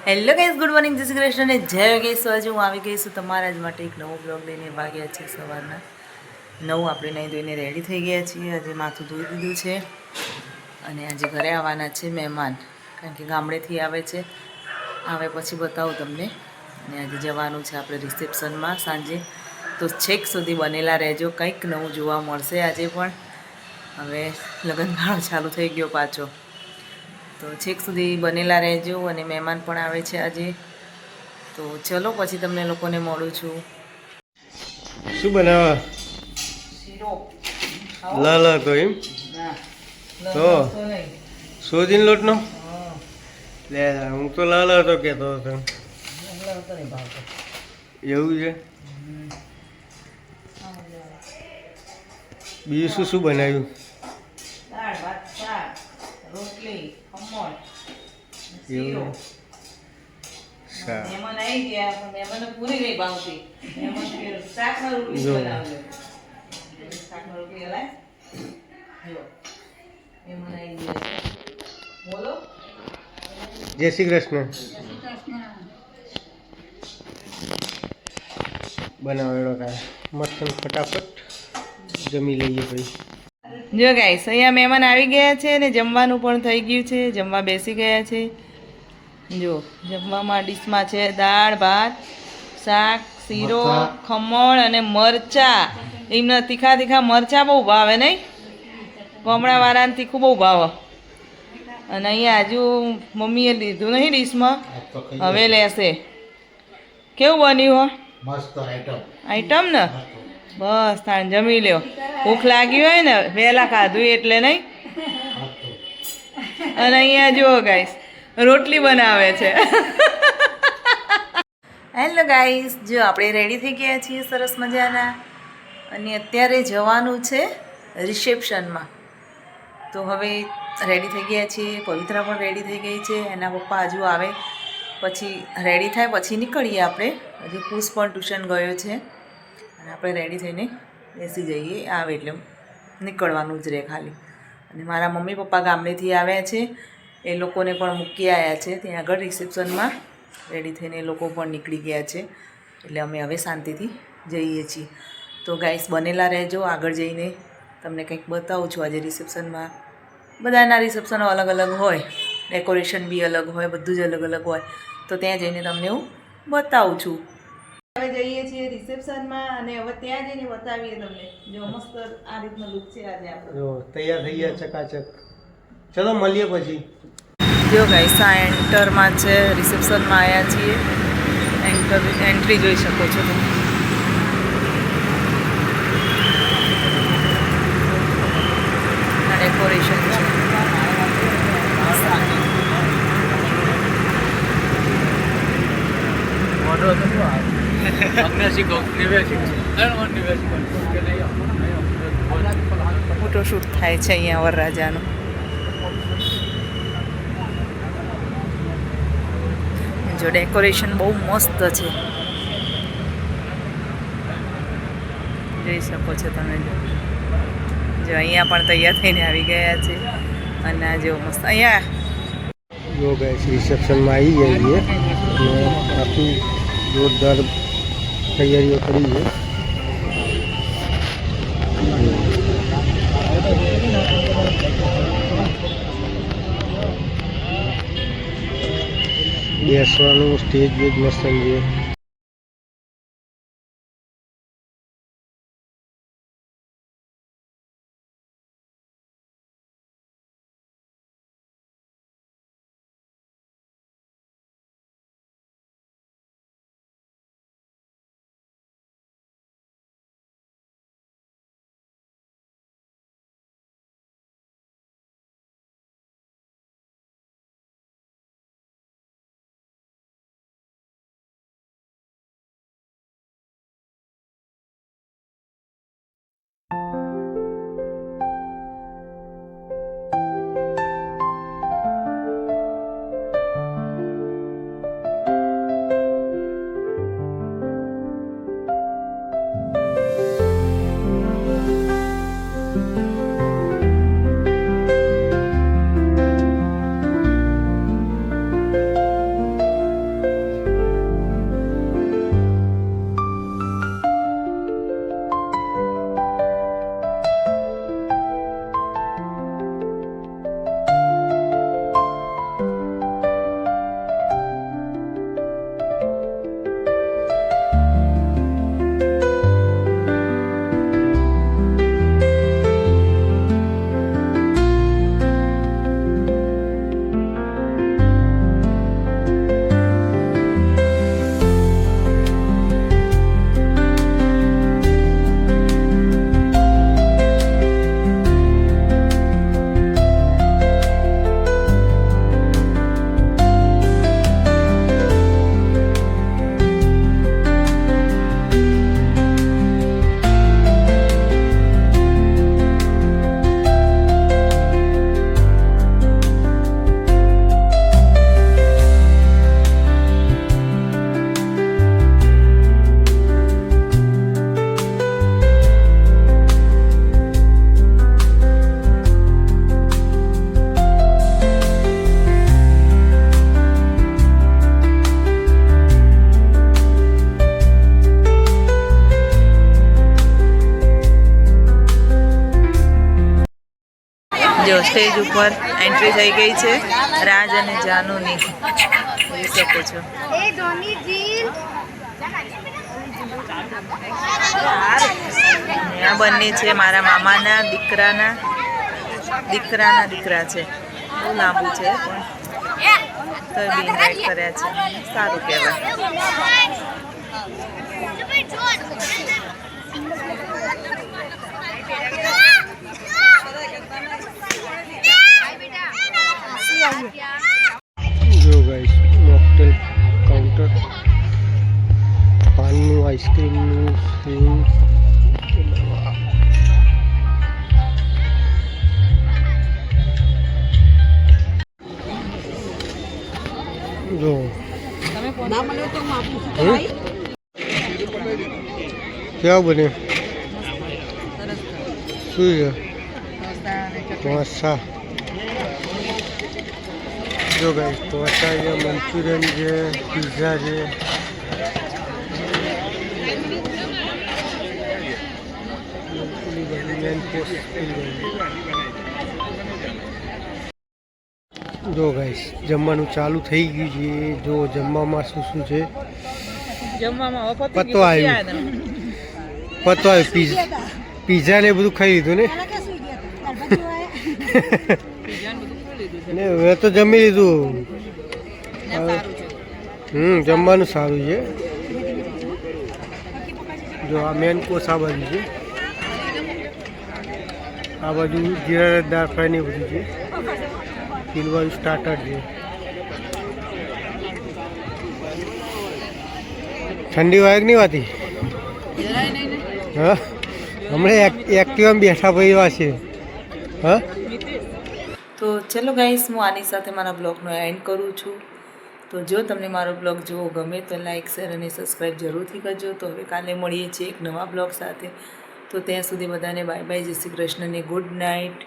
Hello guys, good morning, જય શ્રી કૃષ્ણ ને જય ગાઈસ. આજે હું આવી ગઈ છું તમારા જ માટે એક નવો બ્લોગ લઈને. વાગ્યા છે સવારના 9. આપણે નહીં ધોઈને રેડી થઈ ગયા છીએ. આજે માથું ધોઈ દીધું છે અને આજે ઘરે આવવાના છે મહેમાન, કારણ કે ગામડેથી આવે છે. આવે પછી બતાવું તમને. અને આજે જવાનું છે આપણે રિસેપ્શનમાં સાંજે, તો છેક સુધી બનેલા રહેજો, કંઈક નવું જોવા મળશે આજે પણ. હવે લગ્નગાળો ચાલુ થઈ ગયો પાછો, તો છેક સુધી બનેલા રહેજો. અને મહેમાન પણ આવે છે આજે, તો ચલો પછી તમને લોકોને મળું છું. શું બનાવવા? શીરો. લા તો એમ તો સોજીન લોટનો લે. હું તો લાલા તો કહેતો હતો. એવું છે? બીજું શું શું બનાવ્યું? દાળ ભાત શાક રોટલી ખમણ શીરો. એવું મહેમાન આવી ગયા પણ મહેમાનને પૂરી નહીં ભાવતી. મહેમાન શાકમાં રોટલી બનાવજો. શાકમાં રોટલી હલાય. જો મહેમાન આવી ગયા. બોલો. જય શ્રી કૃષ્ણ. બનાવેલો કાંઈ મસ્ત ફટાફટ જમી લઈએ ભાઈ. જો ગાઈસ, અહીંયા મહેમાન આવી ગયા છે અને જમવાનું પણ થઈ ગયું છે. જમવા બેસી ગયા છે. જો જમવામાં ડીશમાં છે દાળ ભાત શાક શીરો ખમણ અને મરચાં. એમને તીખા તીખા મરચાં બહુ ભાવે નહીં? ગામડાવાળાને તીખું બહુ ભાવે. અને અહીંયા હજુ મમ્મીએ લીધું નહીં ડીશમાં, હવે લેશે. કેવું બન્યું હો? મસ્ત આઈટમ ને બસ તાણ જમી લ્યો. ભૂખ લાગી હોય ને વહેલા ખાધું એટલે નહીં. અને અહીંયા જુઓ ગાઈસ, રોટલી બનાવે છે. હેલો ગાઈસ, જો આપણે રેડી થઈ ગયા છીએ સરસ મજાના, અને અત્યારે જવાનું છે રિસેપ્શનમાં. તો હવે રેડી થઈ ગયા છીએ. પવિત્રા પણ રેડી થઈ ગઈ છે. એના પપ્પા હજુ આવે પછી રેડી થાય પછી નીકળીએ આપણે. હજુ પુષ પણ ટ્યુશન ગયો છે અને આપણે રેડી થઈને બેસી જઈએ. આવે એટલે નીકળવાનું જ રહે ખાલી. અને મારા મમ્મી પપ્પા ગામડેથી આવ્યા છે, એ લોકોને પણ મૂકી આવ્યા છે ત્યાં આગળ રિસેપ્શનમાં. રેડી થઈને એ લોકો પણ નીકળી ગયા છે, એટલે અમે હવે શાંતિથી જઈએ છીએ. તો ગાઈસ બનેલા રહેજો, આગળ જઈને તમને કંઈક બતાવું છું. આજે રિસેપ્શનમાં બધાના રિસેપ્શનો અલગ અલગ હોય, ડેકોરેશન બી અલગ હોય, બધું જ અલગ અલગ હોય. તો ત્યાં જઈને તમને હું બતાવું છું. હવે જઈએ છીએ રિસેપ્શનમાં અને હવે ત્યાં જઈને બતાવીએ તમને. જો મસ્ત આ રીતનો લુક છે આજે આપણો. જો તૈયાર થઈ ગયા ચકાચક. ચલો મળીએ પછી. જો ગાઈસ, આ એન્ટરમાં છે, રિસેપ્શનમાં આવ્યા છીએ. એન્ટ્રી જોઈ શકો છો તમે. આ ડેકોરેશન છે. ફોટોશૂટ થાય છે અહીંયા વરરાજાનો. જો ડેકોરેશન બહુ મસ્ત છે, જોઈ શકો છો તમે. જો અહીંયા પણ તૈયાર થઈને આવી ગયા છે. અને આ જો મસ્ત અહીંયા જો ગાઈસ રિસેપ્શનમાં આવી જઈએ અને આખી જોરદાર તૈયારીઓ કરી છે. બેસવાનું સ્ટેજ બેજ મસ્ત છે. સ્ટેજ ઉપર એન્ટ્રી થઈ ગઈ છે રાજ અને જાનુની, જોઈ શકો છો. અને આ બંને છે મારા મામાના દીકરાના દીકરા છે. બહુ લાંબુ છે પણ તો બી ઇન્વાઇટ કર્યા છે, સારું કહેવાય. જો ગાઈસ મોકટેલ કાઉન્ટર, પાનનું, આઈસ્ક્રીમનું સીન. જો કેવા બને? શું છે? ઢોસા. જો ગાઈસ ઢોસા છે, મંચુરિયન છે, પિઝા છે. જો ગાઈસ જમવાનું ચાલુ થઈ ગયું છે. જો જમવામાં શું શું છે? પતો આવ્યું પીઝા ને બધું ખાઈ લીધું ને મેં તો જમી લીધું. જમવાનું સારું છે. જો આ મેન કોર્સ આ બાજુ છે, આ બાજુ જીરા દાળ ફ્રાય ને બધું છે. પીલવાનું સ્ટાર્ટર છે. ઠંડી વાય નહીં વાતી? હા, હમણાં એક્ટિવામાં બેઠા પડ્યા છે. હા, તો ચલો ગાઈસ, હું આની સાથે મારા બ્લોગનો એન્ડ કરું છું. તો જો તમને મારો બ્લોગ જોવો ગમે તો લાઇક, શેર અને સબસ્ક્રાઈબ જરૂરથી કરજો. તો હવે કાલે મળીએ છીએ એક નવા બ્લોગ સાથે. તો ત્યાં સુધી બધાને બાય બાય, જય શ્રી કૃષ્ણ ને ગુડ નાઇટ.